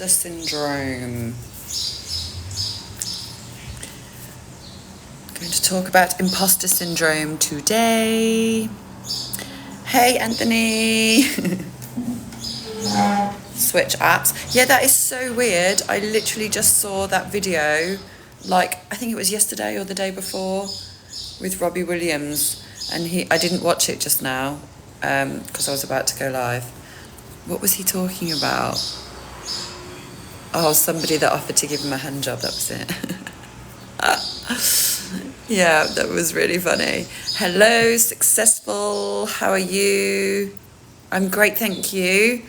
Imposter Syndrome. I'm going to talk about Imposter Syndrome today. Hey, Anthony. Switch apps. Yeah, that is so weird. I literally just saw that video, like, I think it was yesterday or the day before, with Robbie Williams. And I didn't watch it just now, because I was about to go live. What was he talking about? Oh, somebody that offered to give him a hand job, that was it. Yeah, that was really funny. Hello, successful. How are you? I'm great, thank you.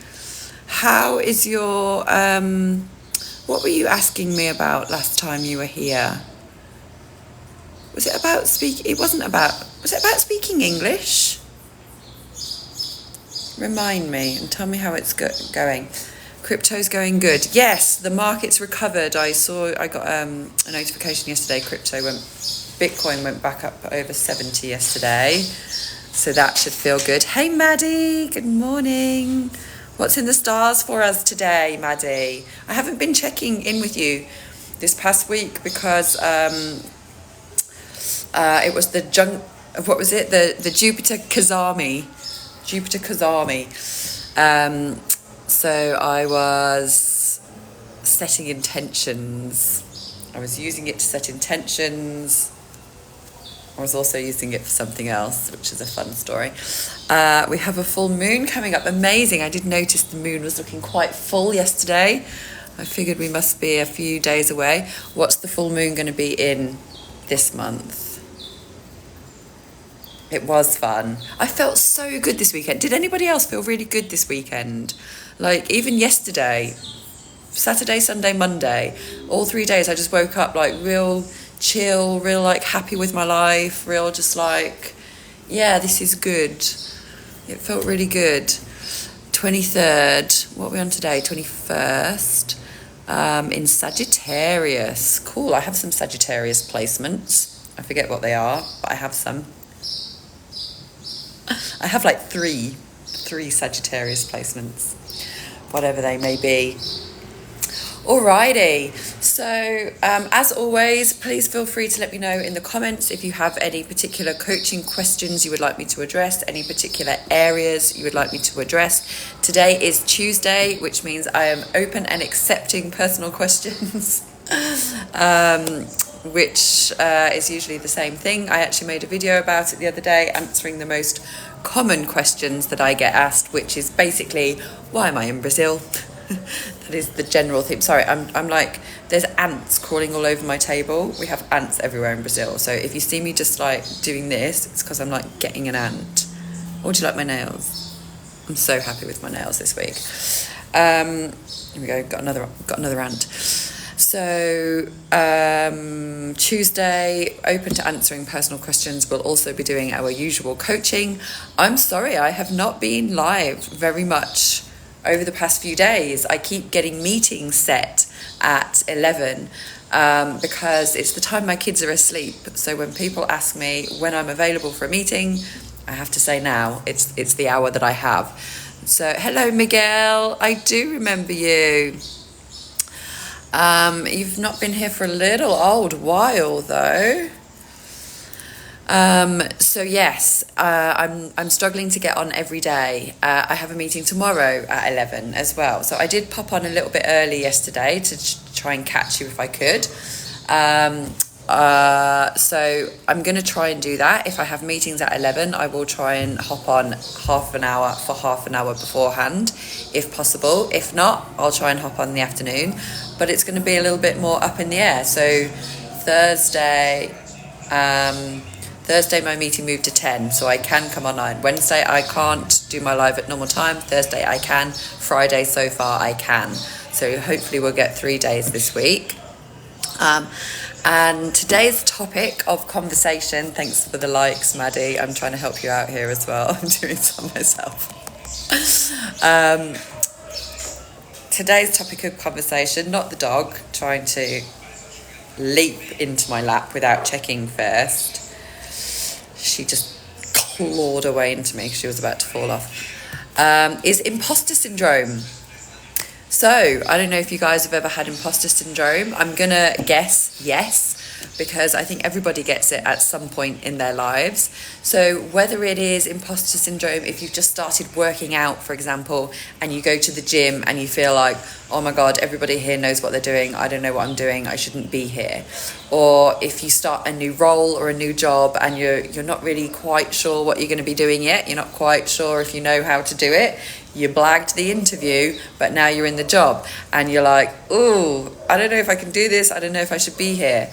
How is your, what were you asking me about last time you were here? Was it about was it about speaking English? Remind me and tell me how it's going. Crypto's going good. Yes, the market's recovered. I got a notification yesterday. Bitcoin went back up over 70 yesterday. So that should feel good. Hey, Maddie, good morning. What's in the stars for us today, Maddie? I haven't been checking in with you this past week because it was the Jupiter Kazami. So I was setting intentions. I was using it to set intentions. I was also using it for something else, which is a fun story. We have a full moon coming up. Amazing. I did notice the moon was looking quite full yesterday. I figured we must be a few days away. What's the full moon going to be in this month? It was fun. I felt so good this weekend. Did anybody else feel really good this weekend? Like, even yesterday, Saturday, Sunday, Monday, all 3 days I just woke up like real chill, real like happy with my life, real just like, yeah, this is good. It felt really good. 23rd, what are we on today? 21st, in Sagittarius. Cool, I have some Sagittarius placements. I forget what they are, but I have some. I have like three Sagittarius placements, whatever they may be. Alrighty, so as always, please feel free to let me know in the comments if you have any particular coaching questions you would like me to address, any particular areas you would like me to address. Today is Tuesday, which means I am open and accepting personal questions, which is usually the same thing. I actually made a video about it the other day, answering the most common questions that I get asked, which is basically, why am I in Brazil? That is the general theme. Sorry, I'm like, there's ants crawling all over my table. We have ants everywhere in Brazil. So if you see me just like doing this, it's because I'm like getting an ant. Or do you like my nails? I'm so happy with my nails this week. Here we go, got another ant. So Tuesday, open to answering personal questions. We'll also be doing our usual coaching. I'm sorry, I have not been live very much over the past few days. I keep getting meetings set at 11 because it's the time my kids are asleep. So when people ask me when I'm available for a meeting, I have to say now. It's the hour that I have. So hello, Miguel. I do remember you. You've not been here for a little old while though. So yes, I'm struggling to get on every day. I have a meeting tomorrow at 11 as well. So I did pop on a little bit early yesterday to try and catch you if I could. So I'm going to try and do that. If I have meetings at 11, I will try and hop on half an hour beforehand, if possible. If not, I'll try and hop on in the afternoon. But it's going to be a little bit more up in the air. So Thursday, my meeting moved to 10, so I can come on 9. Wednesday, I can't do my live at normal time. Thursday, I can. Friday, so far, I can. So hopefully we'll get 3 days this week. And today's topic of conversation, thanks for the likes, Maddie. I'm trying to help you out here as well. I'm doing some myself. Today's topic of conversation, not the dog trying to leap into my lap without checking first. She just clawed away into me because she was about to fall off, is imposter syndrome. So, I don't know if you guys have ever had imposter syndrome. I'm gonna guess yes, because I think everybody gets it at some point in their lives. So, whether it is imposter syndrome, if you've just started working out, for example, and you go to the gym and you feel like, oh my God, everybody here knows what they're doing. I don't know what I'm doing. I shouldn't be here. Or if you start a new role or a new job and you're not really quite sure what you're going to be doing yet. You're not quite sure if you know how to do it. You blagged the interview, but now you're in the job and you're like, oh, I don't know if I can do this. I don't know if I should be here.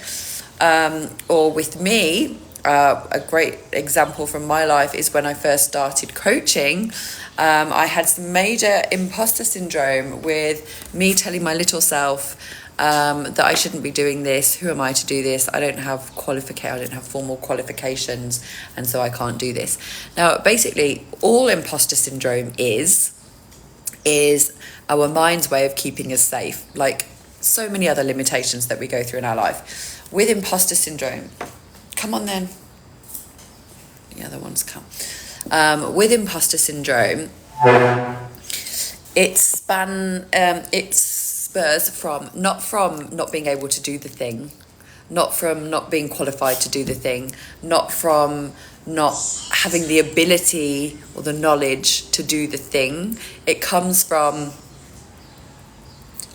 Or with me, a great example from my life is when I first started coaching. I had some major imposter syndrome with me telling my little self that I shouldn't be doing this. Who am I to do this? I don't have formal qualifications, and so I can't do this. Now, basically, all imposter syndrome is our mind's way of keeping us safe, like so many other limitations that we go through in our life. With imposter syndrome, come on then. The other ones come. With imposter syndrome, it spurs from not being able to do the thing, not from not being qualified to do the thing, not from not having the ability or the knowledge to do the thing. It comes from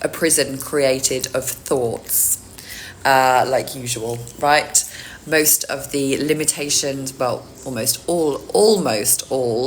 a prison created of thoughts, like usual, right? Most of the limitations, well, almost all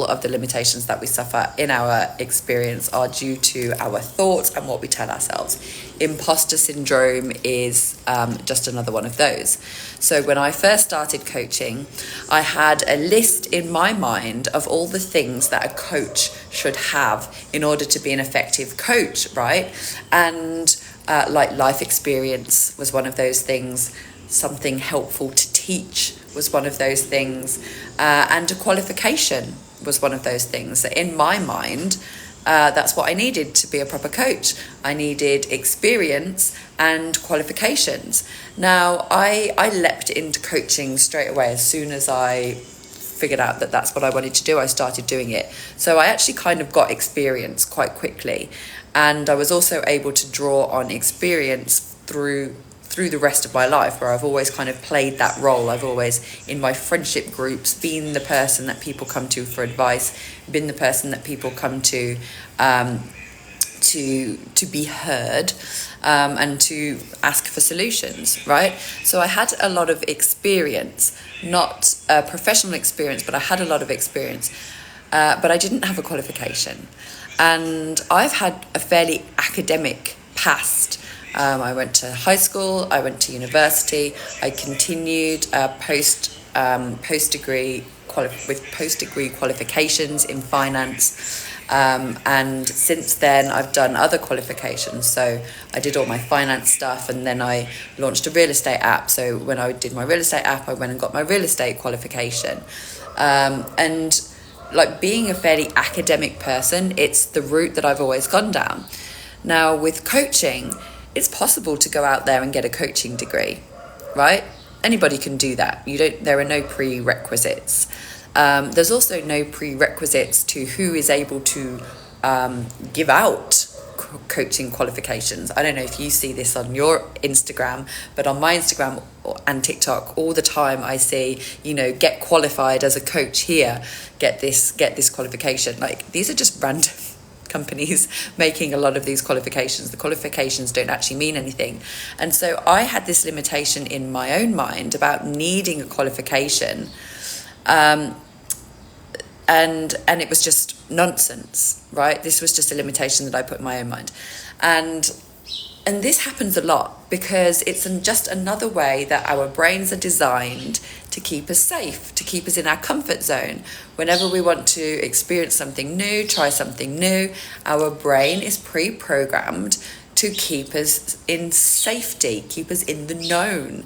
of the limitations that we suffer in our experience are due to our thoughts and what we tell ourselves. Imposter syndrome is just another one of those. So when I first started coaching, I had a list in my mind of all the things that a coach should have in order to be an effective coach, right? And like life experience was one of those things. Something helpful to teach was one of those things, and a qualification was one of those things. So in my mind, that's what I needed to be a proper coach. I needed experience and qualifications. Now, I leapt into coaching straight away. As soon as I figured out that that's what I wanted to do, I started doing it. So I actually kind of got experience quite quickly, and I was also able to draw on experience through the rest of my life, where I've always kind of played that role. I've always, in my friendship groups, been the person that people come to for advice, been the person that people come to be heard, and to ask for solutions, right? So I had a lot of experience, not professional experience, but I had a lot of experience, but I didn't have a qualification. And I've had a fairly academic past. I went to high school, I went to university, I continued post-degree qualifications in finance, and since then I've done other qualifications. So I did all my finance stuff, and then I launched a real estate app. So when I did my real estate app, I went and got my real estate qualification, and like being a fairly academic person, it's the route that I've always gone down. Now with coaching, it's possible to go out there and get a coaching degree, right? Anybody can do that. There are no prerequisites. There's also no prerequisites to who is able to give out coaching qualifications. I don't know if you see this on your Instagram, but on my Instagram and TikTok all the time I see, get qualified as a coach here, get this qualification. Like, these are just random companies making a lot of these qualifications. The qualifications don't actually mean anything. And so I had this limitation in my own mind about needing a qualification, and it was just nonsense, right? This was just a limitation that I put in my own mind. And this happens a lot because it's just another way that our brains are designed to keep us safe, to keep us in our comfort zone. Whenever we want to experience something new, try something new, our brain is pre-programmed to keep us in safety, keep us in the known,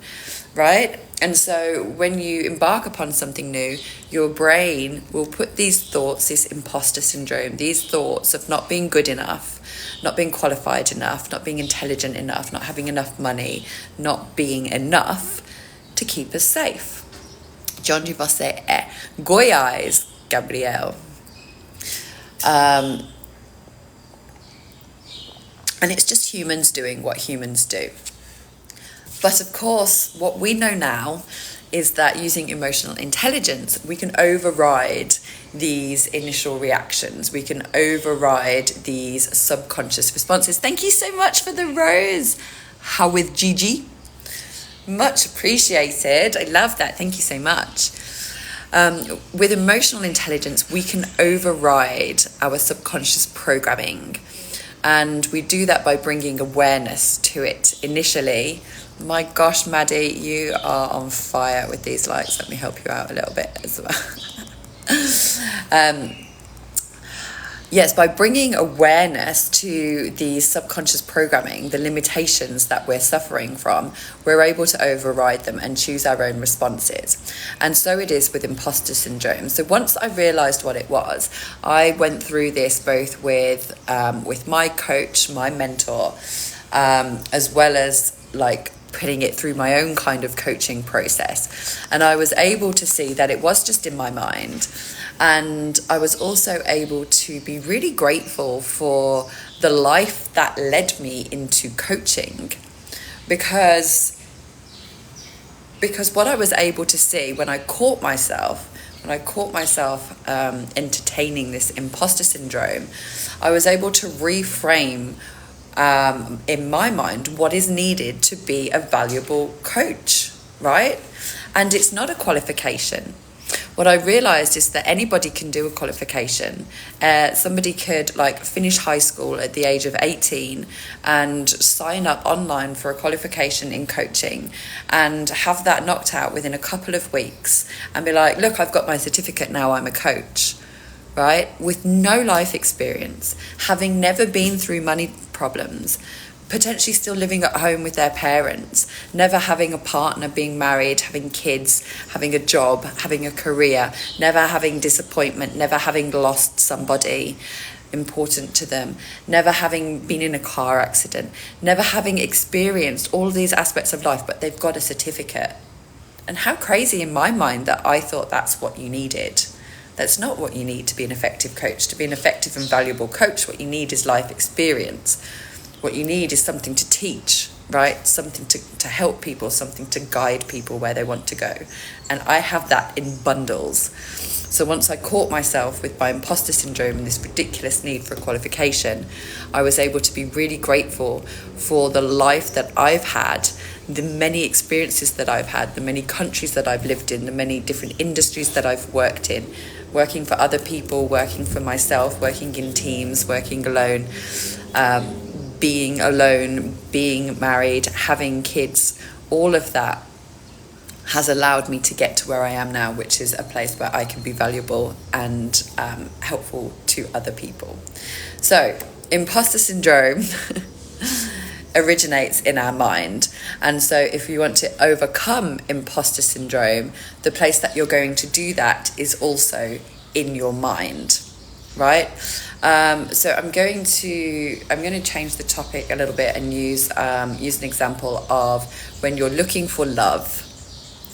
right? And so when you embark upon something new, your brain will put these thoughts, this imposter syndrome, these thoughts of not being good enough, not being qualified enough, not being intelligent enough, not having enough money, not being enough, to keep us safe. De onde você é? Goiás, Gabriel. And it's just humans doing what humans do. But of course, what we know now is that using emotional intelligence, we can override these initial reactions. We can override these subconscious responses. Thank you so much for the rose. How with Gigi? Much appreciated. I love that. Thank you so much. With emotional intelligence, we can override our subconscious programming. And we do that by bringing awareness to it initially. My gosh, Maddie, you are on fire with these likes. Let me help you out a little bit as well. Yes, by bringing awareness to the subconscious programming, the limitations that we're suffering from, we're able to override them and choose our own responses. And so it is with imposter syndrome. So once I realized what it was, I went through this both with my coach, my mentor, as well as like putting it through my own kind of coaching process. And I was able to see that it was just in my mind. And I was also able to be really grateful for the life that led me into coaching, because what I was able to see when I caught myself entertaining this imposter syndrome, I was able to reframe in my mind what is needed to be a valuable coach, right? And it's not a qualification. What I realized is that anybody can do a qualification. Somebody could finish high school at the age of 18 and sign up online for a qualification in coaching and have that knocked out within a couple of weeks and be like, look, I've got my certificate now, I'm a coach, right? With no life experience, having never been through money problems, potentially still living at home with their parents, never having a partner, being married, having kids, having a job, having a career, never having disappointment, never having lost somebody important to them, never having been in a car accident, never having experienced all of these aspects of life, but they've got a certificate. And how crazy in my mind that I thought that's what you needed. That's not what you need to be an effective coach. To be an effective and valuable coach, what you need is life experience. What you need is something to teach, right? Something to help people, something to guide people where they want to go. And I have that in bundles. So once I caught myself with my imposter syndrome and this ridiculous need for a qualification, I was able to be really grateful for the life that I've had, the many experiences that I've had, the many countries that I've lived in, the many different industries that I've worked in, working for other people, working for myself, working in teams, working alone, being alone, being married, having kids. All of that has allowed me to get to where I am now, which is a place where I can be valuable and helpful to other people. So imposter syndrome originates in our mind. And so if you want to overcome imposter syndrome, the place that you're going to do that is also in your mind, right? So I'm going to change the topic a little bit and use an example of when you're looking for love.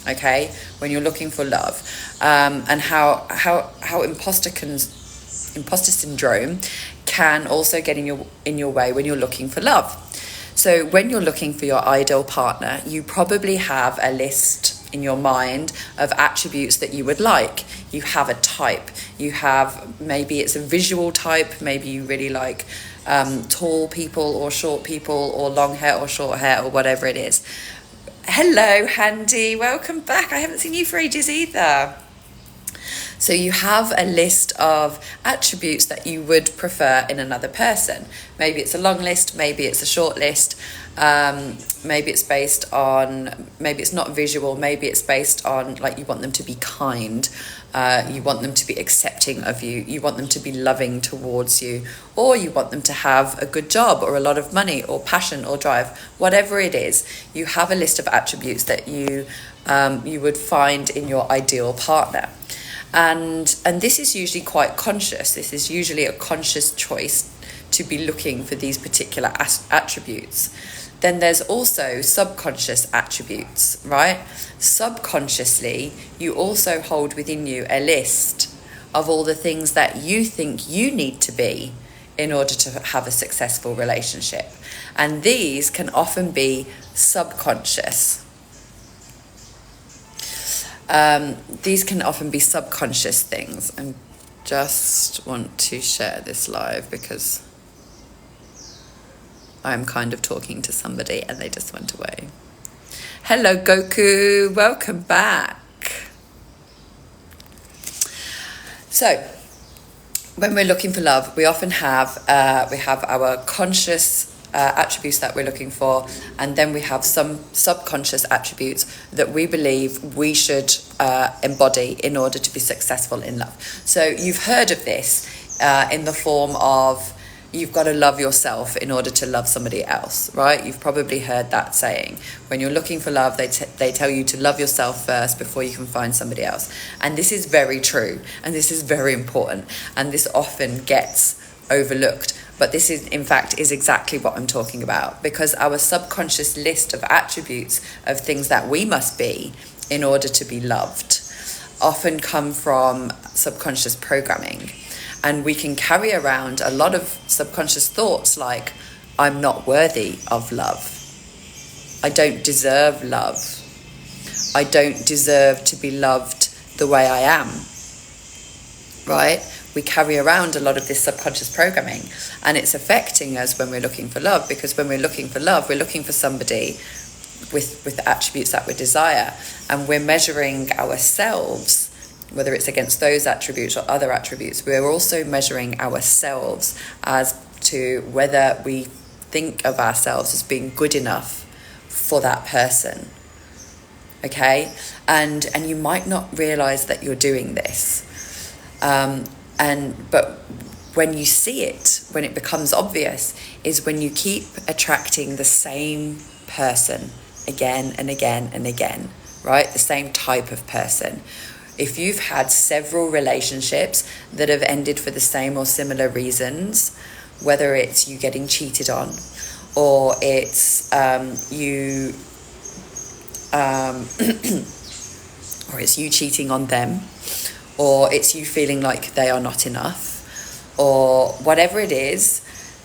Okay, when you're looking for love, and how imposter syndrome can also get in your way when you're looking for love. So when you're looking for your ideal partner, you probably have a list in your mind of attributes that you would like. You have a type. You have, maybe it's a visual type. Maybe you really like tall people or short people or long hair or short hair or whatever it is. Hello, Handy. Welcome back. I haven't seen you for ages either. So you have a list of attributes that you would prefer in another person. Maybe it's a long list, maybe it's a short list, maybe it's not visual, maybe it's based on you want them to be kind, you want them to be accepting of you, you want them to be loving towards you, or you want them to have a good job or a lot of money or passion or drive. Whatever it is, you have a list of attributes that you would find in your ideal partner. And this is usually quite conscious. This is usually a conscious choice to be looking for these particular attributes. Then there's also subconscious attributes, right? Subconsciously, you also hold within you a list of all the things that you think you need to be in order to have a successful relationship. And these can often be subconscious. These can often be subconscious things. I just want to share this live because I'm kind of talking to somebody and they just went away. Hello, Goku. Welcome back. So, when we're looking for love, we often have our conscious attributes that we're looking for, and then we have some subconscious attributes that we believe we should embody in order to be successful in love. So you've heard of this in the form of you've got to love yourself in order to love somebody else, right? You've probably heard that saying. When you're looking for love, they tell you to love yourself first before you can find somebody else. And this is very true, and this is very important, and this often gets overlooked. But this is, in fact, is exactly what I'm talking about, because our subconscious list of attributes of things that we must be in order to be loved often come from subconscious programming. And we can carry around a lot of subconscious thoughts like, I'm not worthy of love. I don't deserve love. I don't deserve to be loved the way I am. Right? We carry around a lot of this subconscious programming, and it's affecting us when we're looking for love, because when we're looking for love, we're looking for somebody with the attributes that we desire, and we're measuring ourselves, whether it's against those attributes or other attributes. We're also measuring ourselves as to whether we think of ourselves as being good enough for that person. Okay? And you might not realize that you're doing this. But when you see it, when it becomes obvious, is when you keep attracting the same person again and again and again, right? The same type of person. If you've had several relationships that have ended for the same or similar reasons, whether it's you getting cheated on, or it's or it's you cheating on them, or it's you feeling like they are not enough, or whatever it is,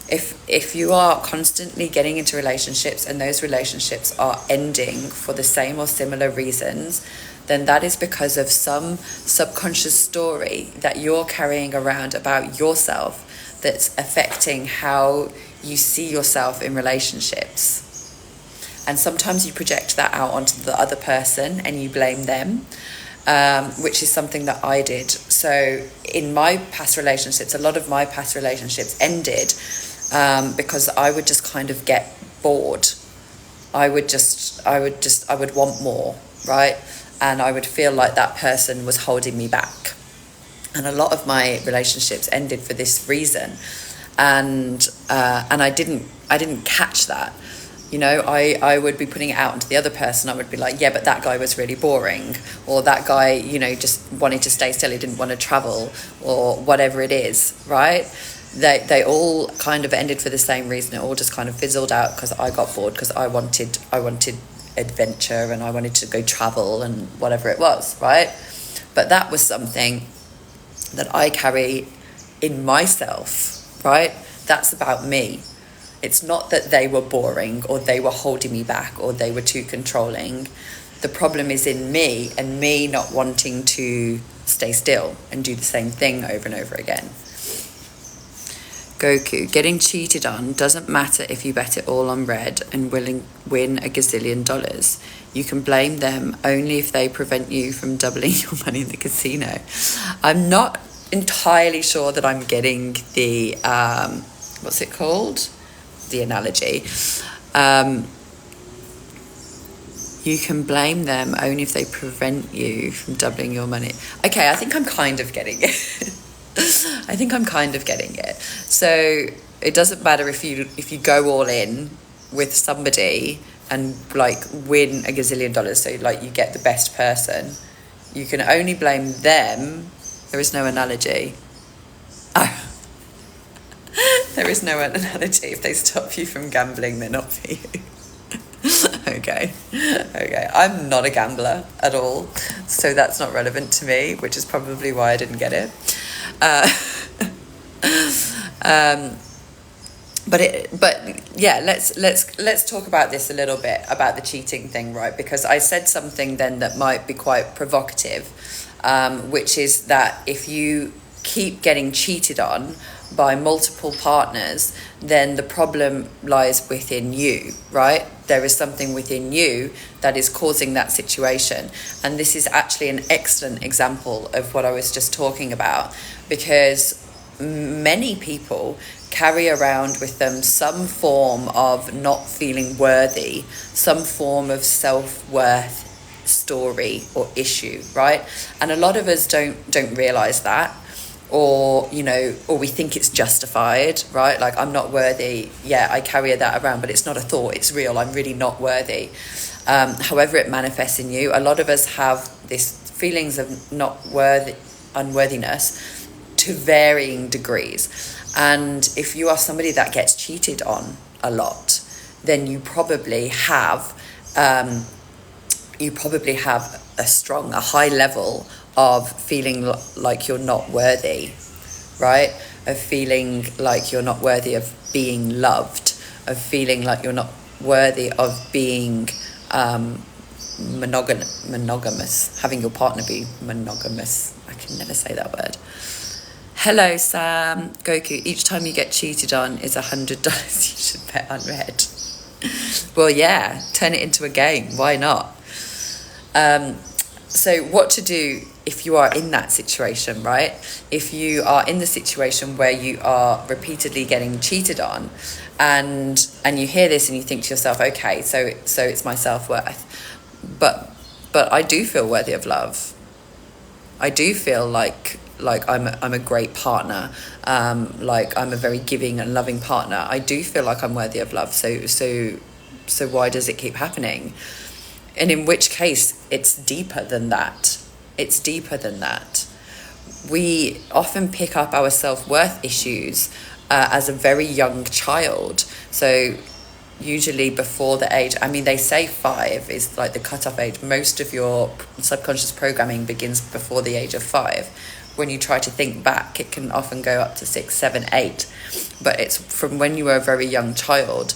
if you are constantly getting into relationships and those relationships are ending for the same or similar reasons, then that is because of some subconscious story that you're carrying around about yourself that's affecting how you see yourself in relationships. And sometimes you project that out onto the other person and you blame them, which is something that I did. So in my past relationships, a lot of my past relationships ended because I would just kind of get bored. I would want more, right? And I would feel like that person was holding me back. And a lot of my relationships ended for this reason. And I didn't catch that. You know, I would be putting it out onto the other person. I would be like, yeah, but that guy was really boring. Or that guy, you know, just wanted to stay still. He didn't want to travel, or whatever it is, right? They all kind of ended for the same reason. It all just kind of fizzled out because I got bored, because I wanted adventure and I wanted to go travel and whatever it was, right? But that was something that I carry in myself, right? That's about me. It's not that they were boring or they were holding me back or they were too controlling. The problem is in me, and me not wanting to stay still and do the same thing over and over again. Goku, getting cheated on doesn't matter if you bet it all on red and win $1 gazillion. You can blame them only if they prevent you from doubling your money in the casino. I'm not entirely sure that I'm getting the, what's it called? The analogy. You can blame them only if they prevent you from doubling your money. Okay, I think I'm kind of getting it. I think I'm kind of getting it. So it doesn't matter if you go all in with somebody and like win $1 gazillion. So like you get the best person. You can only blame them. There is no analogy. Oh. There is no analogy. If they stop you from gambling, they're not for you. Okay. I'm not a gambler at all, so that's not relevant to me, which is probably why I didn't get it. But yeah, let's talk about this a little bit, about the cheating thing, right? Because I said something then that might be quite provocative, which is that if you keep getting cheated on by multiple partners, then the problem lies within you, right? There is something within you that is causing that situation. And this is actually an excellent example of what I was just talking about, because many people carry around with them some form of not feeling worthy, some form of self-worth story or issue, right? And a lot of us don't realize that, or we think it's justified, right? Like, I'm not worthy. Yeah, I carry that around, but it's not a thought, it's real. I'm really not worthy. However it manifests in you, a lot of us have this feelings of unworthiness to varying degrees. And if you are somebody that gets cheated on a lot, then you probably have a high level of feeling like you're not worthy, right? Of feeling like you're not worthy of being loved, of feeling like you're not worthy of being monogamous, having your partner be monogamous. I can never say that word. Hello, Sam. Goku, each time you get cheated on is $100 you should bet on red. Well, yeah, turn it into a game. Why not? So what to do if you are in that situation, right? If you are in the situation where you are repeatedly getting cheated on, and you hear this and you think to yourself, okay, so it's my self-worth, but I do feel worthy of love. I do feel like I'm a great partner, like I'm a very giving and loving partner. I do feel like I'm worthy of love. So why does it keep happening? And in which case, it's deeper than that. It's deeper than that. We often pick up our self-worth issues as a very young child. So usually before the age, they say 5 is like the cutoff age. Most of your subconscious programming begins before the age of 5. When you try to think back, it can often go up to 6, 7, 8. But it's from when you were a very young child.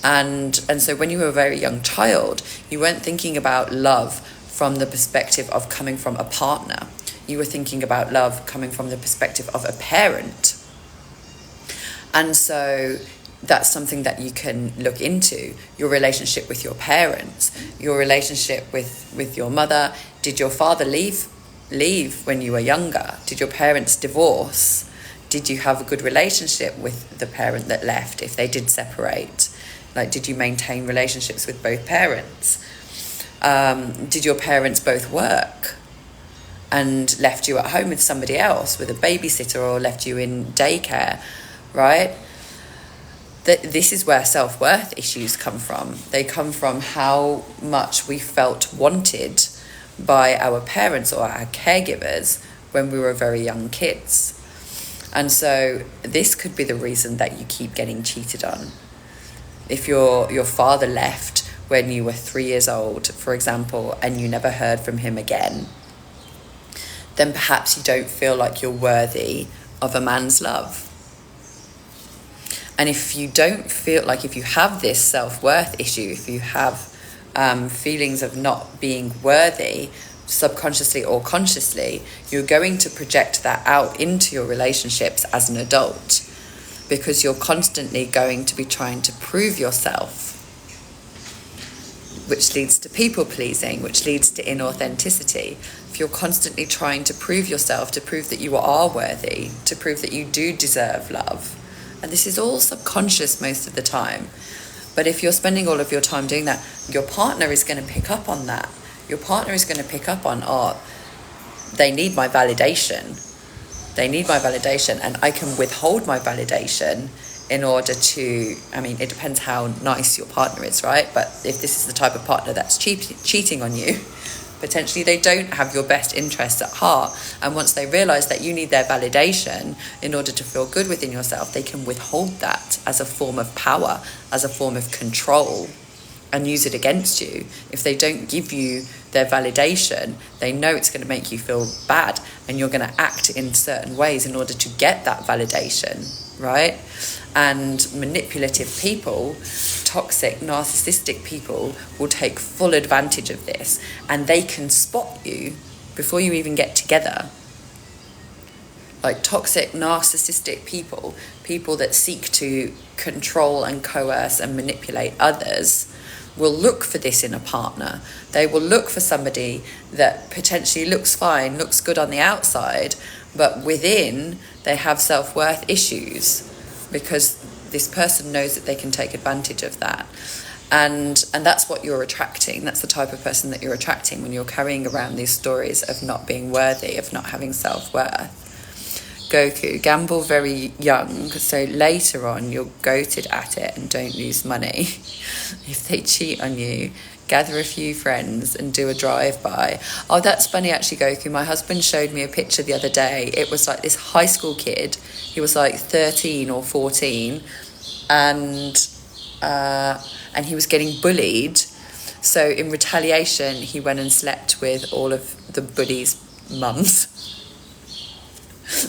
And so when you were a very young child, you weren't thinking about love from the perspective of coming from a partner. You were thinking about love coming from the perspective of a parent. And so that's something that you can look into. Your relationship with your parents, your relationship with your mother. Did your father leave when you were younger? Did your parents divorce? Did you have a good relationship with the parent that left if they did separate? Like, did you maintain relationships with both parents? Did your parents both work and left you at home with somebody else, with a babysitter, or left you in daycare, right? This is where self-worth issues come from. They come from how much we felt wanted by our parents or our caregivers when we were very young kids. And so this could be the reason that you keep getting cheated on. If your father left when you were 3 years old, for example, and you never heard from him again, then perhaps you don't feel like you're worthy of a man's love. And if you don't feel like, if you have this self-worth issue, if you have feelings of not being worthy, subconsciously or consciously, you're going to project that out into your relationships as an adult, because you're constantly going to be trying to prove yourself, which leads to people pleasing, which leads to inauthenticity. If you're constantly trying to prove yourself, to prove that you are worthy, to prove that you do deserve love, and this is all subconscious most of the time. But if you're spending all of your time doing that, your partner is going to pick up on that. Your partner is going to pick up on, they need my validation. They need my validation, and I can withhold my validation in order to, it depends how nice your partner is, right? But if this is the type of partner that's cheating on you, potentially they don't have your best interests at heart. And once they realize that you need their validation in order to feel good within yourself, they can withhold that as a form of power, as a form of control, and use it against you. If they don't give you their validation, they know it's going to make you feel bad, and you're going to act in certain ways in order to get that validation. right? And manipulative people, toxic, narcissistic people will take full advantage of this, and they can spot you before you even get together. Like toxic, narcissistic people that seek to control and coerce and manipulate others, will look for this in a partner. They will look for somebody that potentially looks fine, looks good on the outside, but within they have self-worth issues, because this person knows that they can take advantage of that. And that's what you're attracting. That's the type of person that you're attracting when you're carrying around these stories of not being worthy, of not having self-worth. Goku, gamble very young, so later on you're goated at it and don't lose money. If they cheat on you, gather a few friends and do a drive-by. Oh, that's funny actually, Goku. My husband showed me a picture the other day. It was like this high school kid. He was like 13 or 14, and he was getting bullied. So in retaliation, he went and slept with all of the bullies' mums.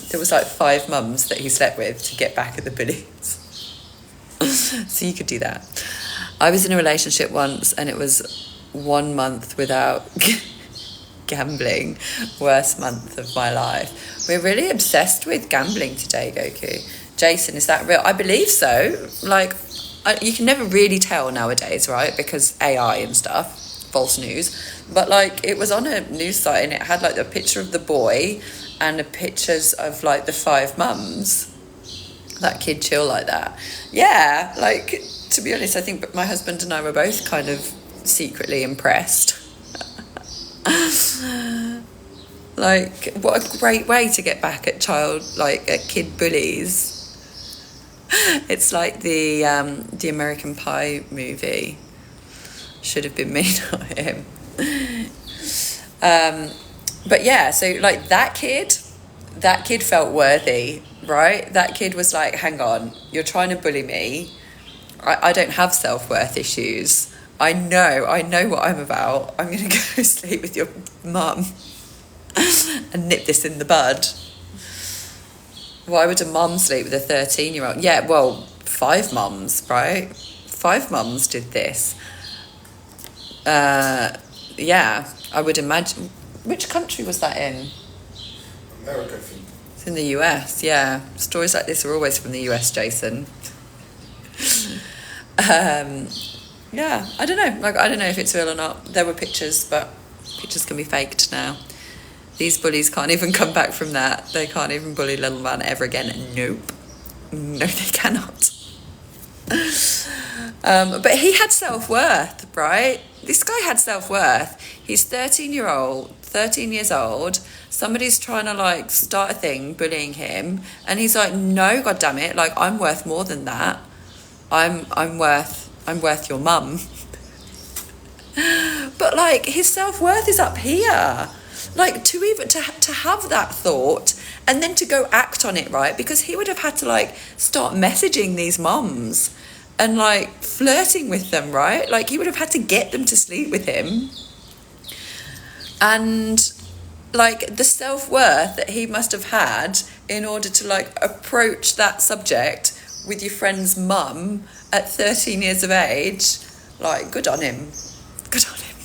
There was like 5 mums that he slept with to get back at the bullies. So you could do that. I was in a relationship once, and it was 1 month without gambling. Worst month of my life. We're really obsessed with gambling today, Goku. Jason, is that real? I believe so. Like, you can never really tell nowadays, right? Because AI and stuff, false news. But like, it was on a news site, and it had like a picture of the boy and the pictures of like the 5 mums. That kid chill like that. Yeah, like, to be honest, I think my husband and I were both kind of secretly impressed. Like, what a great way to get back at at kid bullies. It's like the American Pie movie. Should have been made on him. But yeah, so like that kid felt worthy, right? That kid was like, hang on, you're trying to bully me. I don't have self-worth issues. I know what I'm about. I'm going to go sleep with your mum and nip this in the bud. Why would a mum sleep with a 13-year-old? Yeah, well, 5 mums, right? 5 mums did this. Yeah, I would imagine. Which country was that in? America, I think. It's in the US, yeah. Stories like this are always from the US, Jason. Yeah, I don't know. Like, I don't know if it's real or not. There were pictures, but pictures can be faked now. These bullies can't even come back from that. They can't even bully little man ever again. Nope. No, they cannot. But he had self-worth, right? This guy had self-worth. He's 13 years old. Somebody's trying to like start a thing, bullying him, and he's like, no, God damn it, like I'm worth more than that. I'm worth your mum. But like his self-worth is up here. Like to even to have that thought and then to go act on it, right? Because he would have had to like start messaging these mums and like flirting with them, right? Like he would have had to get them to sleep with him. And like the self-worth that he must have had in order to like approach that subject with your friend's mum at 13 years of age, like good on him. Good on him.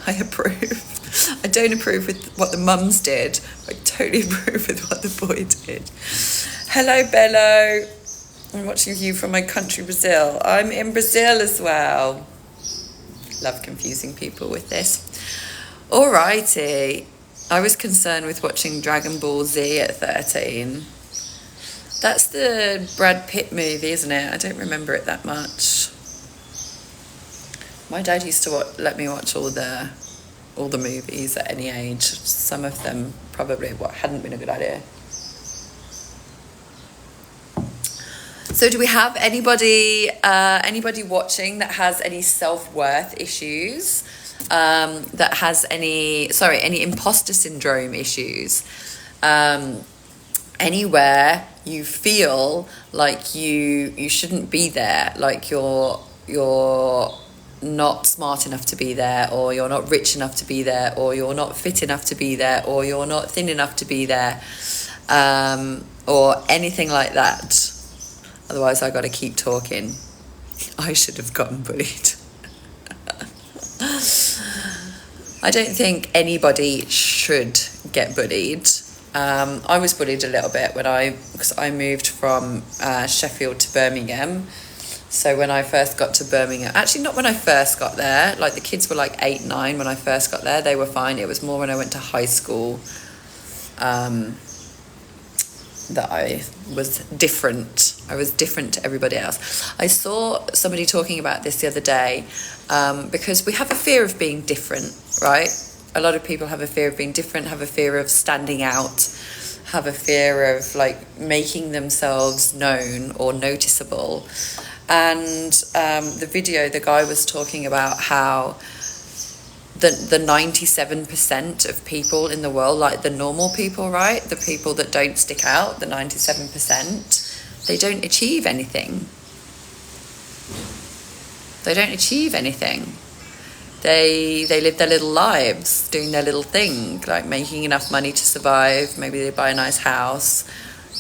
I approve. I don't approve with what the mums did. I totally approve with what the boy did. Hello, Bello. I'm watching you from my country, Brazil. I'm in Brazil as well. Love confusing people with this. Alrighty. I was concerned with watching Dragon Ball Z at 13. That's the Brad Pitt movie, isn't it? I don't remember it that much. My dad used to let me watch all the movies at any age. Some of them probably hadn't been a good idea. So do we have anybody watching that has any self-worth issues? That has any imposter syndrome issues? Anywhere you feel like you shouldn't be there, like you're not smart enough to be there, or you're not rich enough to be there, or you're not fit enough to be there, or you're not thin enough to be there. or anything like that. Otherwise, I got to keep talking. I should have gotten bullied. I don't think anybody should get bullied. I was bullied a little bit because I moved from Sheffield to Birmingham. So when I first got to Birmingham, actually not when I first got there, like the kids were like 8, 9 when I first got there, they were fine. It was more when I went to high school that I was different. I was different to everybody else. I saw somebody talking about this the other day, because we have a fear of being different, right? A lot of people have a fear of being different, have a fear of standing out, have a fear of like making themselves known or noticeable. And the video, the guy was talking about how the 97% of people in the world, like the normal people, right? The people that don't stick out, the 97%, they don't achieve anything. They don't achieve anything. They live their little lives, doing their little thing, like making enough money to survive. Maybe they buy a nice house,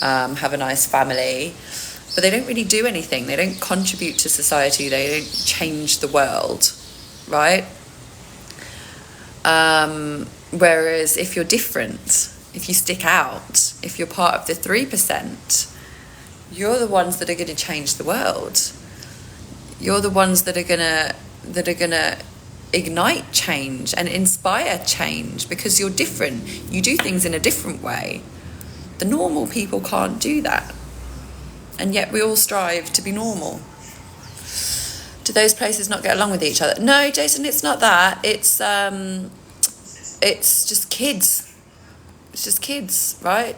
have a nice family, but they don't really do anything. They don't contribute to society. They don't change the world, right? Whereas if you're different, if you stick out, if you're part of the 3%, you're the ones that are going to change the world. You're the ones that are gonna ignite change and inspire change, because you're different. You do things in a different way. The normal people can't do that. And yet we all strive to be normal. Do those places not get along with each other? No, Jason, it's not that. It's just kids. It's just kids, right?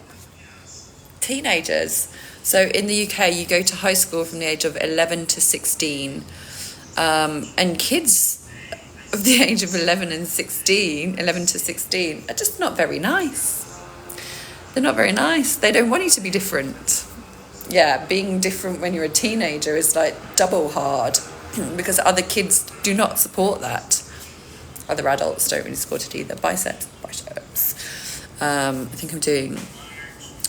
Teenagers. So in the UK, you go to high school from the age of 11 to 16. And kids of the age of 11 to 16 are just not very nice. They're not very nice. They don't want you to be different. Yeah, being different when you're a teenager is like double hard, because other kids do not support that. Other adults don't really support it either. Biceps. I think I'm doing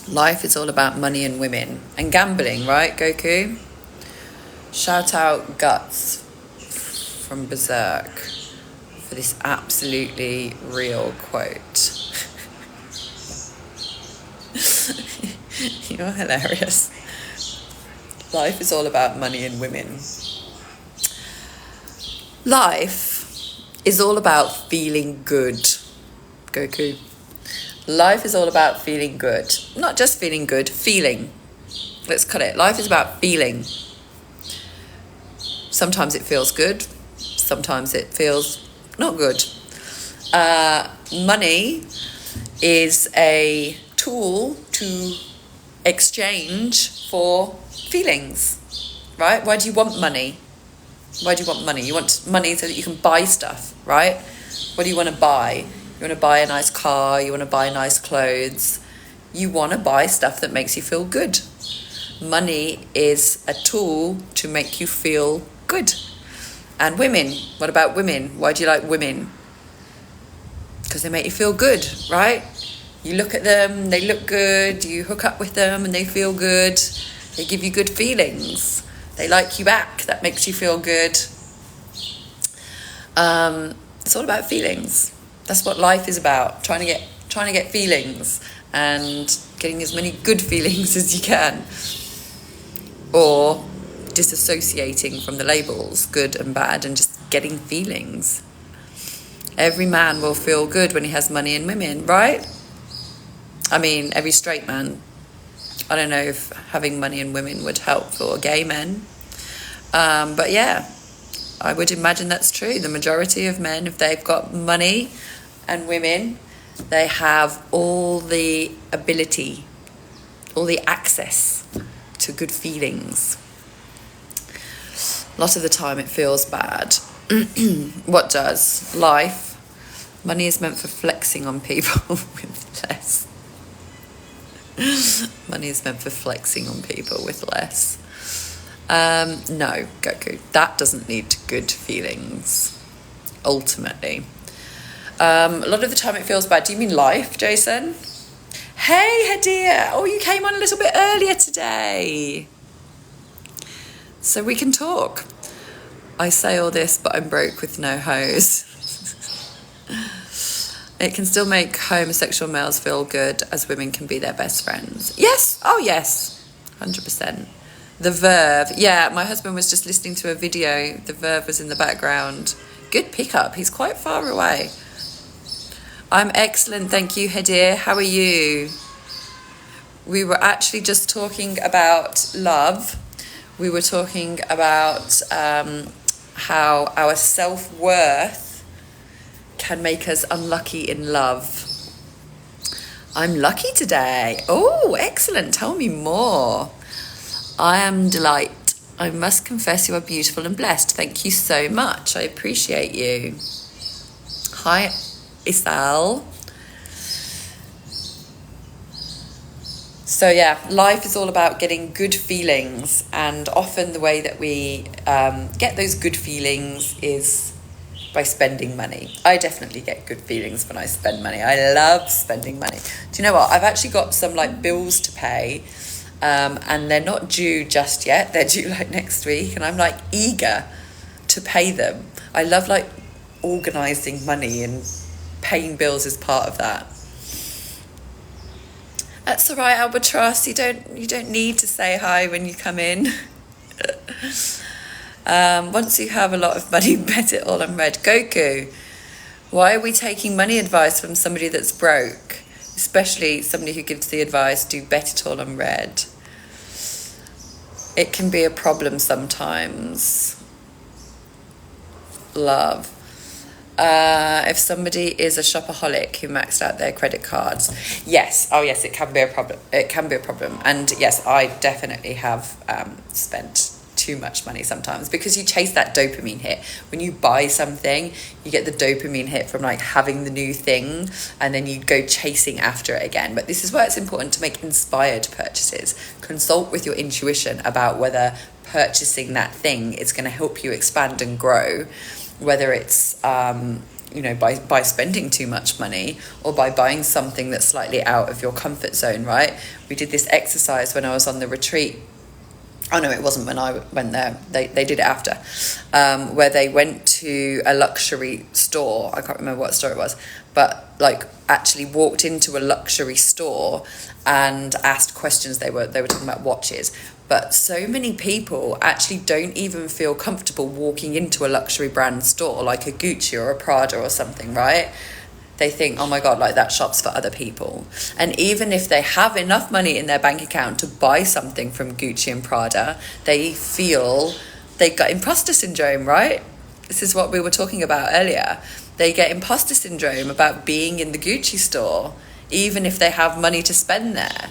Life is All About Money and Women and Gambling, right, Goku? Shout out Guts from Berserk for this absolutely real quote. You're hilarious. Life is all about money and women. Life is all about feeling good, Goku. Life is all about feeling good. Not just feeling good, feeling. Let's cut it. Life is about feeling. Sometimes it feels good. Sometimes it feels not good. Money is a tool to exchange for feelings, right? Why do you want money? Why do you want money? You want money so that you can buy stuff, right? What do you want to buy? You want to buy a nice car, you want to buy nice clothes, you want to buy stuff that makes you feel good. Money is a tool to make you feel good. And women, what about women? Why do you like women? Because they make you feel good, right? You look at them, they look good, you hook up with them and they feel good. They give you good feelings. They like you back, that makes you feel good. It's all about feelings. That's what life is about, trying to get feelings and getting as many good feelings as you can. Or disassociating from the labels, good and bad, and just getting feelings. Every man will feel good when he has money and women, right? I mean, every straight man. I don't know if having money and women would help for gay men. But yeah, I would imagine that's true. The majority of men, if they've got money and women, they have all the ability, all the access to good feelings. A lot of the time it feels bad. What does? Life. Money is meant for flexing on people with less. Money is meant for flexing on people with less. No, Goku, that doesn't lead to good feelings, ultimately. A lot of the time it feels bad. Do you mean life, Jason? Hey, Hadir. Oh, you came on a little bit earlier today, so we can talk. I say all this, but I'm broke with no hose. It can still make homosexual males feel good as women can be their best friends. Yes. Oh, yes. 100%. The Verve. Yeah, my husband was just listening to a video. The Verve was in the background. Good pickup. He's quite far away. I'm excellent. Thank you, Hadir. How are you? We were actually just talking about love. We were talking about how our self-worth can make us unlucky in love. I'm lucky today. Oh, excellent. Tell me more. I am delight. I must confess you are beautiful and blessed. Thank you so much. I appreciate you. Hi, Isal. So yeah, life is all about getting good feelings, and often the way that we get those good feelings is by spending money. I definitely get good feelings when I spend money. I love spending money. Do you know what? I've actually got some like bills to pay, and they're not due just yet. They're due like next week, and I'm like eager to pay them. I love like organising money, and paying bills is part of that. That's all right, Albatross. You don't need to say hi when you come in. Once you have a lot of money, bet it all on red. Goku, why are we taking money advice from somebody that's broke? Especially somebody who gives the advice, do bet it all on red. It can be a problem sometimes. Love. If somebody is a shopaholic who maxed out their credit cards, yes. Oh, yes, it can be a problem. It can be a problem. And yes, I definitely have spent too much money sometimes, because you chase that dopamine hit. When you buy something, you get the dopamine hit from like having the new thing, and then you go chasing after it again. But this is why it's important to make inspired purchases. Consult with your intuition about whether purchasing that thing is going to help you expand and grow, whether it's by spending too much money, or by buying something that's slightly out of your comfort zone, right? We did this exercise when I was on the retreat. Oh no, it wasn't when I went there. They did it after, where they went to a luxury store. I can't remember what store it was, but like actually walked into a luxury store and asked questions. They were talking about watches, but so many people actually don't even feel comfortable walking into a luxury brand store like a Gucci or a Prada or something, right? They think, oh my God, like that shop's for other people. And even if they have enough money in their bank account to buy something from Gucci and Prada, they feel they got imposter syndrome, right? This is what we were talking about earlier. They get imposter syndrome about being in the Gucci store, even if they have money to spend there.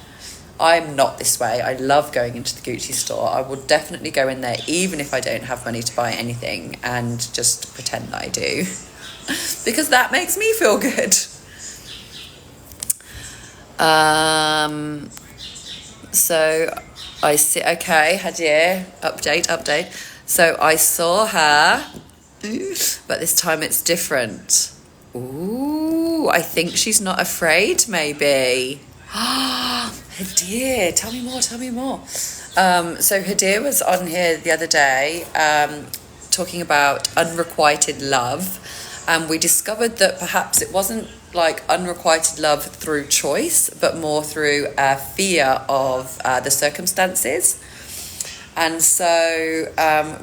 I'm not this way. I love going into the Gucci store. I will definitely go in there even if I don't have money to buy anything, and just pretend that I do. Because that makes me feel good. So I see. Okay, Hadir, update. So I saw her, but this time it's different. Ooh, I think she's not afraid, maybe. Hadir, tell me more. So Hadir was on here the other day, talking about unrequited love. And we discovered that perhaps it wasn't like unrequited love through choice, but more through fear of the circumstances. And so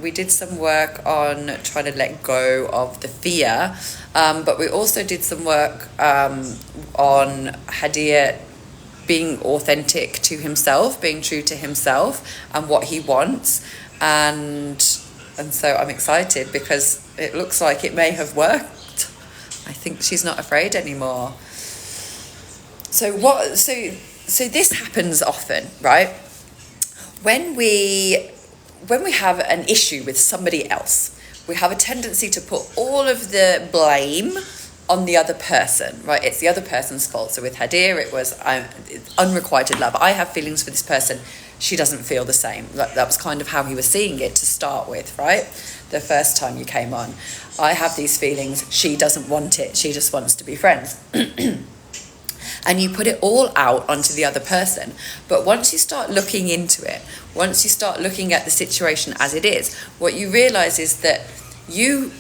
we did some work on trying to let go of the fear, but we also did some work on Hadir being authentic to himself, being true to himself and what he wants. And so I'm excited because it looks like it may have worked. I think she's not afraid anymore. So this happens often, right? When we have an issue with somebody else, we have a tendency to put all of the blame on the other person, right? It's the other person's fault. So with Hadir, it was unrequited love. I have feelings for this person. She doesn't feel the same. That was kind of how he was seeing it to start with, right? The first time you came on. I have these feelings. She doesn't want it. She just wants to be friends. and you put it all out onto the other person. But once you start looking into it, once you start looking at the situation as it is, what you realize is that you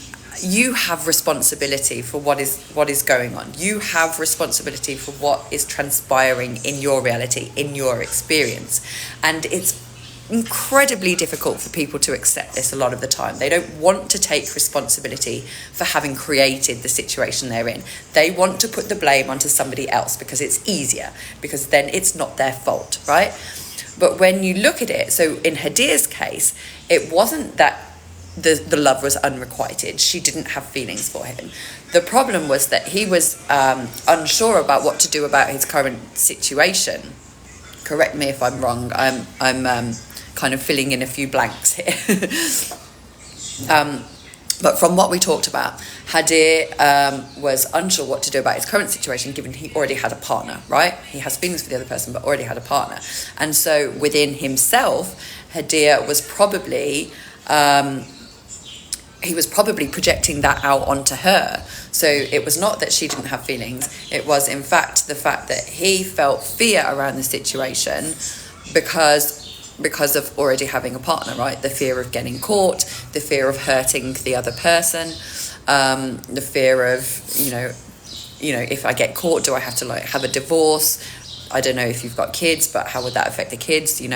have responsibility for what is going on. You have responsibility for what is transpiring in your reality, in your experience. And it's incredibly difficult for people to accept this a lot of the time. They don't want to take responsibility for having created the situation they're in. They want to put the blame onto somebody else because it's easier, because then it's not their fault, right? But when you look at it, so in Hadir's case, it wasn't that the love was unrequited. She didn't have feelings for him. The problem was that he was unsure about what to do about his current situation. Correct me if I'm wrong. I'm kind of filling in a few blanks here. But from what we talked about, Hadir was unsure what to do about his current situation, given he already had a partner, right? He has feelings for the other person, but already had a partner. And so within himself, Hadir was probably projecting that out onto her. So it was not that she didn't have feelings. It was, in fact, the fact that he felt fear around the situation because of already having a partner, right? The fear of getting caught, the fear of hurting the other person, the fear of, you know, if I get caught, do I have to have a divorce? I don't know if you've got kids, but how would that affect the kids, and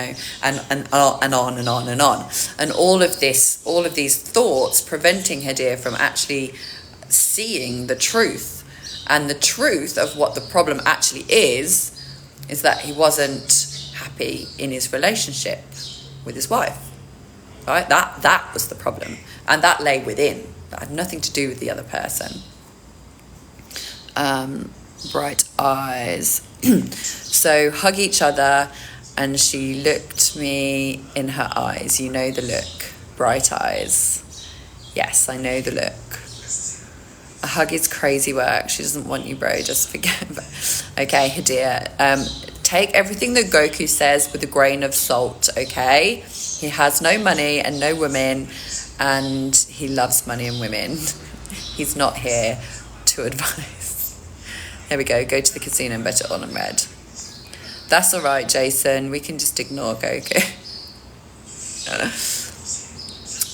on and on and on and on. And all of these thoughts preventing Hadir from actually seeing the truth. And the truth of what the problem actually is that he wasn't happy in his relationship with his wife, right? That was the problem. And that lay within. That had nothing to do with the other person. Bright eyes. So hug each other, and she looked me in her eyes. You know the look. Bright eyes. Yes, I know the look. A hug is crazy work. She doesn't want you, bro. Just forget about it. Okay, Hadir. Take everything that Goku says with a grain of salt, okay? He has no money and no women, and he loves money and women. He's not here to advise. There we go. Go to the casino and bet it all on red. That's all right, Jason. We can just ignore Goku.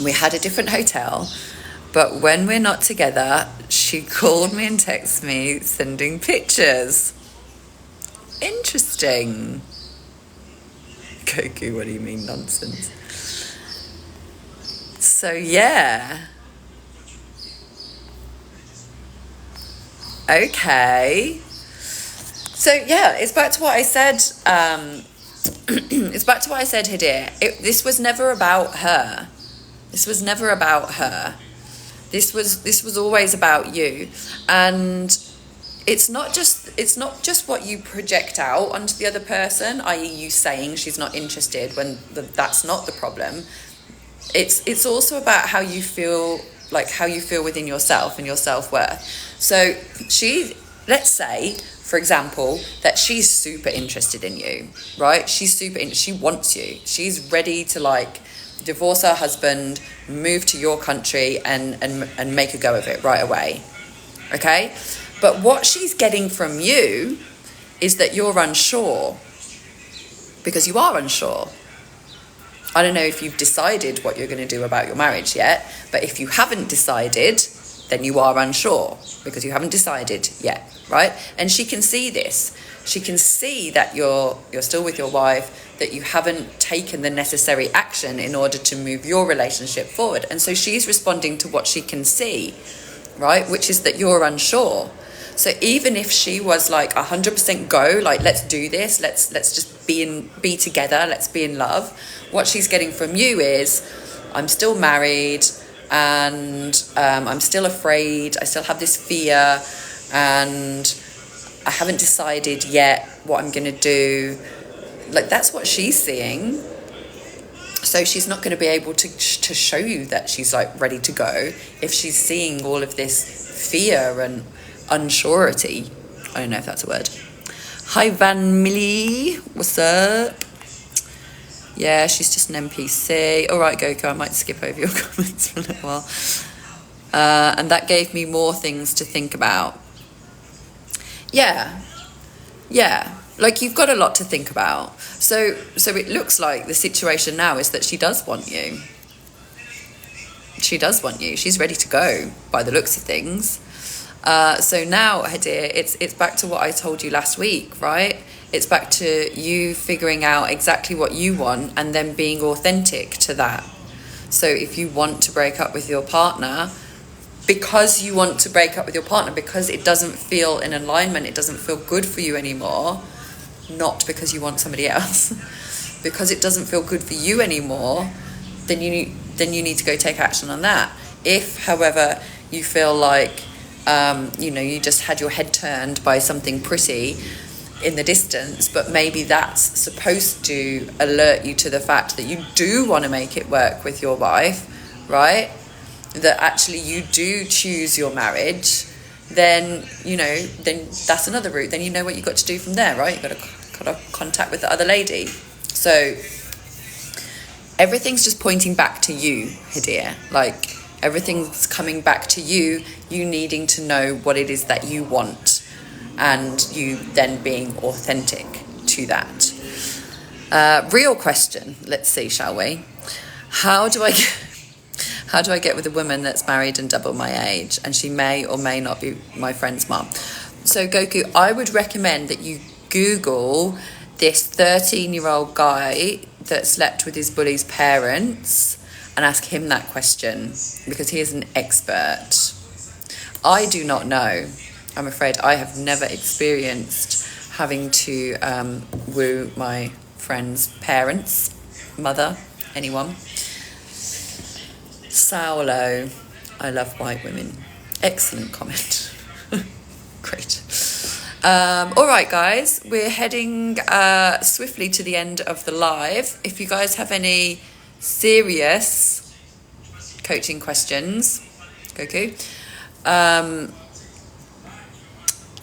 We had a different hotel, but when we're not together, she called me and texted me sending pictures. Interesting. Goku, what do you mean nonsense? So, yeah. Okay. So, yeah, it's back to what I said. It's back to what I said, Hadir. This was never about her. This was never about her. This was always about you. And it's not just what you project out onto the other person, i.e. you saying she's not interested when that's not the problem. It's also about how you feel within yourself and your self-worth. So let's say, for example, that she's super interested in you, right? She wants you. She's ready to divorce her husband, move to your country and make a go of it right away. Okay? But what she's getting from you is that you're unsure, because you are unsure. I don't know if you've decided what you're going to do about your marriage yet, but if you haven't decided, then you are unsure because you haven't decided yet, right? And she can see this. She can see that you're still with your wife, that you haven't taken the necessary action in order to move your relationship forward. And so she's responding to what she can see, right? Which is that you're unsure. So even if she was 100% go, let's do this, let's just be together, let's be in love, what she's getting from you is, I'm still married and I'm still afraid, I still have this fear, and I haven't decided yet what I'm going to do. That's what she's seeing. So she's not going to be able to show you that she's ready to go if she's seeing all of this fear and unsurety. I don't know if that's a word. Hi Van Millie, what's up? Yeah, she's just an NPC. All right, Goku, I might skip over your comments for a little while. And that gave me more things to think about. Yeah, Yeah, like you've got a lot to think about. So it looks like the situation now is that she does want you. She does want you. She's ready to go by the looks of things. So now, Hadir, it's back to what I told you last week, right? It's back to you figuring out exactly what you want and then being authentic to that. So if you want to break up with your partner, because you want to break up with your partner, because it doesn't feel in alignment, it doesn't feel good for you anymore, not because you want somebody else, because it doesn't feel good for you anymore, then you need to go take action on that. If, however, you feel like, you just had your head turned by something pretty in the distance, but maybe that's supposed to alert you to the fact that you do want to make it work with your wife, right? That actually you do choose your marriage, then that's another route. Then you know what you've got to do from there, right? You've got to contact with the other lady. So everything's just pointing back to you, Hadir. Like everything's coming back to you needing to know what it is that you want, and you then being authentic to that. Real question, let's see, shall we? How do I get with a woman that's married and double my age, and she may or may not be my friend's mom? So Goku, I would recommend that you Google this 13-year-old guy that slept with his bully's parents and ask him that question, because he is an expert. I do not know. I'm afraid I have never experienced having to woo my friend's parents, mother, anyone. Saulo, I love white women. Excellent comment. Great. All right, guys, we're heading swiftly to the end of the live. If you guys have any serious coaching questions, Goku,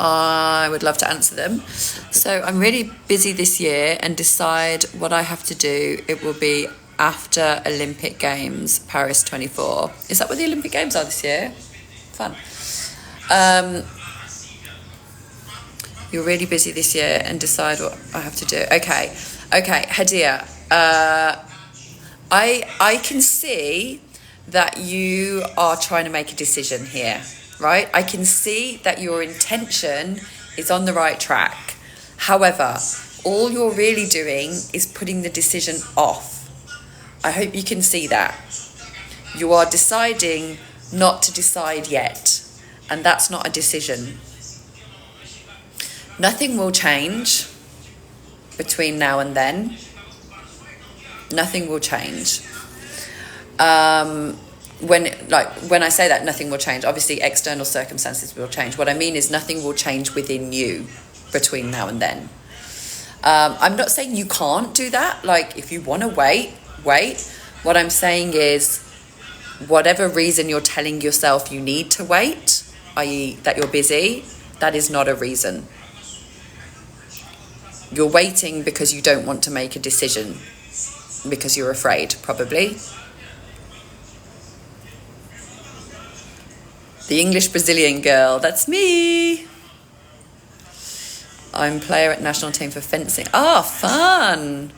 I would love to answer them. So I'm really busy this year, and decide what I have to do. It will be after Olympic Games, Paris 24. Is that what the Olympic Games are this year? Fun. You're really busy this year, and decide what I have to do. Okay, Hadir. I can see that you are trying to make a decision here, right? I can see that your intention is on the right track. However, all you're really doing is putting the decision off. I hope you can see that. You are deciding not to decide yet, and that's not a decision. Nothing will change between now and then. Nothing will change. When I say that nothing will change, obviously external circumstances will change. What I mean is nothing will change within you between now and then. I'm not saying you can't do that. Like, if you want to wait. What I'm saying is, whatever reason you're telling yourself you need to wait, i.e. that you're busy, that is not a reason. You're waiting because you don't want to make a decision, because you're afraid, probably. The English Brazilian girl, that's me. I'm player at national team for fencing. Oh, fun.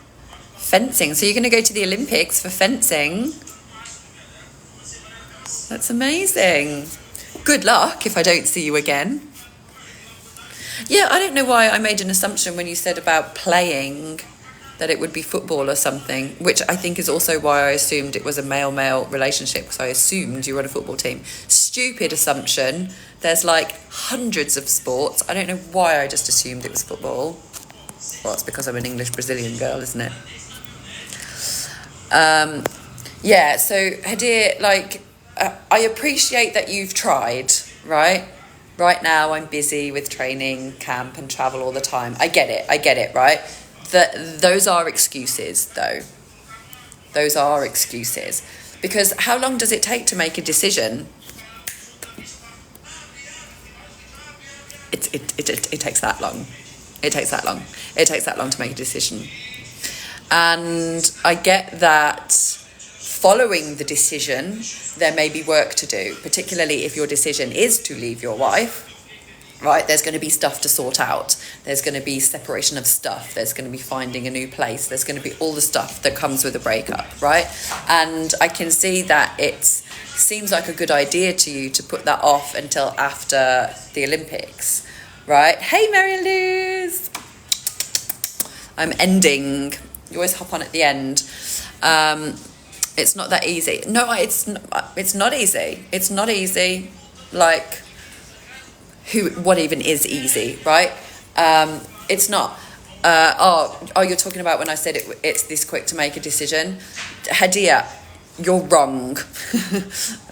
Fencing. So you're going to go to the Olympics for fencing? That's amazing. Good luck if I don't see you again. Yeah, I don't know why I made an assumption when you said about playing that it would be football or something, which I think is also why I assumed it was a male-male relationship, because I assumed you were on a football team. Stupid assumption. There's like hundreds of sports. I don't know why I just assumed it was football. Well, it's because I'm an English Brazilian girl, isn't it? Yeah, so Hadir, I appreciate that you've tried, right? Right now I'm busy with training, camp and travel all the time. I get it, right? Those are excuses, though. Those are excuses. Because how long does it take to make a decision? It takes that long. It takes that long. It takes that long to make a decision. And I get that following the decision, there may be work to do, particularly if your decision is to leave your wife, right? There's going to be stuff to sort out. There's going to be separation of stuff. There's going to be finding a new place. There's going to be all the stuff that comes with a breakup, right? And I can see that it seems like a good idea to you to put that off until after the Olympics, right? Hey, Mary Luz! I'm ending. You always hop on at the end. It's not that easy. No, it's not easy. It's not easy. Like, what even is easy, right? It's not. You're talking about when I said it's this quick to make a decision. Hadia, you're wrong.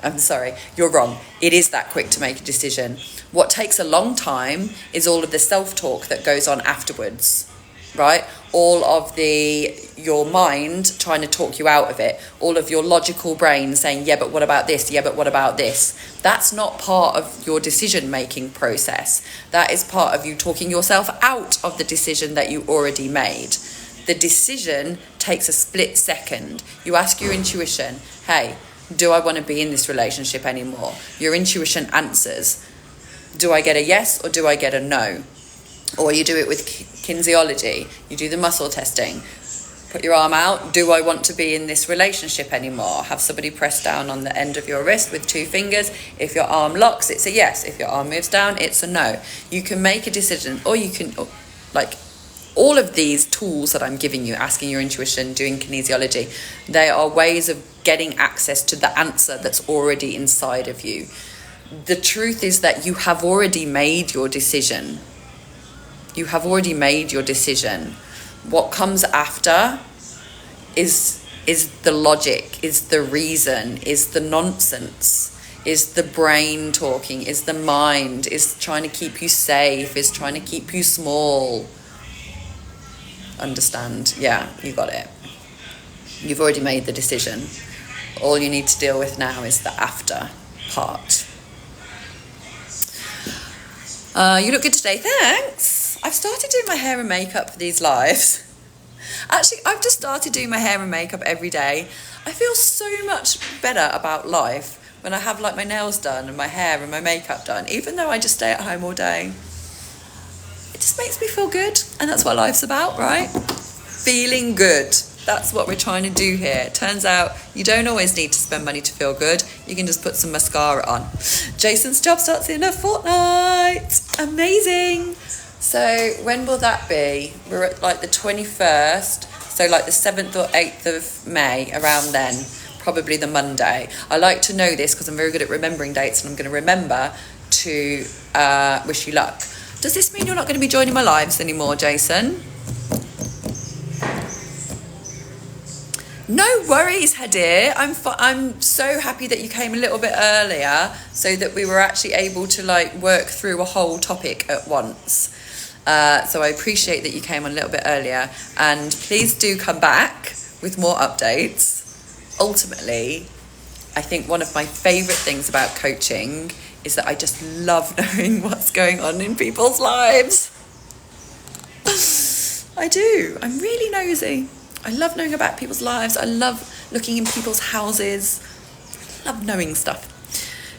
I'm sorry, you're wrong. It is that quick to make a decision. What takes a long time is all of the self-talk that goes on afterwards, right? All of your mind trying to talk you out of it, all of your logical brain saying, yeah, but what about this? Yeah, but what about this? That's not part of your decision-making process. That is part of you talking yourself out of the decision that you already made. The decision takes a split second. You ask your intuition, hey, do I want to be in this relationship anymore? Your intuition answers, do I get a yes or do I get a no? Or you do it with kinesiology. You do the muscle testing. Put your arm out. Do I want to be in this relationship anymore? Have somebody press down on the end of your wrist with 2 fingers. If your arm locks, it's a yes. If your arm moves down, it's a no. You can make a decision, or you can, like, all of these tools that I'm giving you, asking your intuition, doing kinesiology, they are ways of getting access to the answer that's already inside of you. The truth is that you have already made your decision. You have already made your decision. What comes after is the logic, is the reason, is the nonsense, is the brain talking, is the mind, is trying to keep you safe, is trying to keep you small. Understand? Yeah, you got it. You've already made the decision. All you need to deal with now is the after part. You look good today, thanks. I've started doing my hair and makeup for these lives. Actually, I've just started doing my hair and makeup every day. I feel so much better about life when I have like my nails done and my hair and my makeup done, even though I just stay at home all day. It just makes me feel good, and that's what life's about, right? Feeling good. That's what we're trying to do here. It turns out you don't always need to spend money to feel good. You can just put some mascara on. Jason's job starts in a fortnight. Amazing. So when will that be? We're at like the 21st, so like the 7th or 8th of May, around then, probably the Monday. I like to know this because I'm very good at remembering dates, and I'm going to remember to wish you luck. Does this mean you're not going to be joining my lives anymore, Jason? No worries, Hadir. I'm so happy that you came a little bit earlier so that we were actually able to like work through a whole topic at once. So I appreciate that you came on a little bit earlier, and please do come back with more updates. Ultimately, I think one of my favourite things about coaching is that I just love knowing what's going on in people's lives. I do. I'm really nosy. I love knowing about people's lives. I love looking in people's houses. I love knowing stuff.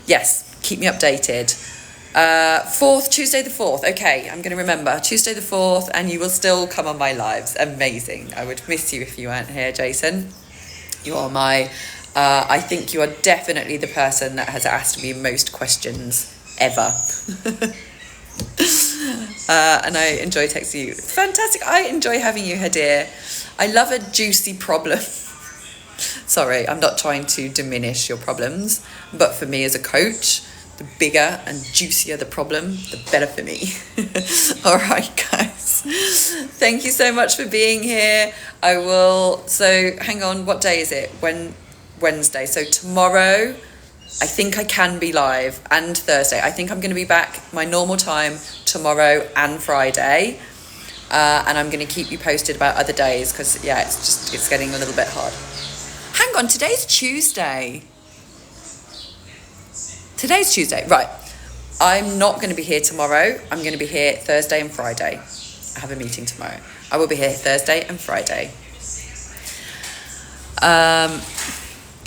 Yes, keep me updated. 4th, Tuesday the 4th. Okay, I'm going to remember. Tuesday the 4th, and you will still come on my lives. Amazing. I would miss you if you weren't here, Jason. You are my... I think you are definitely the person that has asked me most questions ever. And I enjoy texting you. Fantastic. I enjoy having you, Hadir. I love a juicy problem. Sorry, I'm not trying to diminish your problems, but for me as a coach, the bigger and juicier the problem, the better for me. All right, guys. Thank you so much for being here. I will... So, hang on. What day is it? Wednesday. So, tomorrow, I think I can be live, and Thursday. I think I'm going to be back my normal time tomorrow and Friday. And I'm going to keep you posted about other days because, yeah, it's getting a little bit hard. Hang on, today's Tuesday. Today's Tuesday, right. I'm not going to be here tomorrow. I'm going to be here Thursday and Friday. I have a meeting tomorrow. I will be here Thursday and Friday.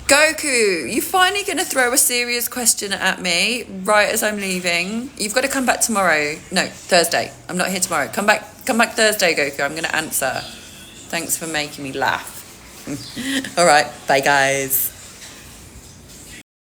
Goku, you finally going to throw a serious question at me right as I'm leaving? You've got to come back tomorrow. No, Thursday. I'm not here tomorrow. Come back Thursday, Goku. I'm going to answer. Thanks for making me laugh. All right, bye guys.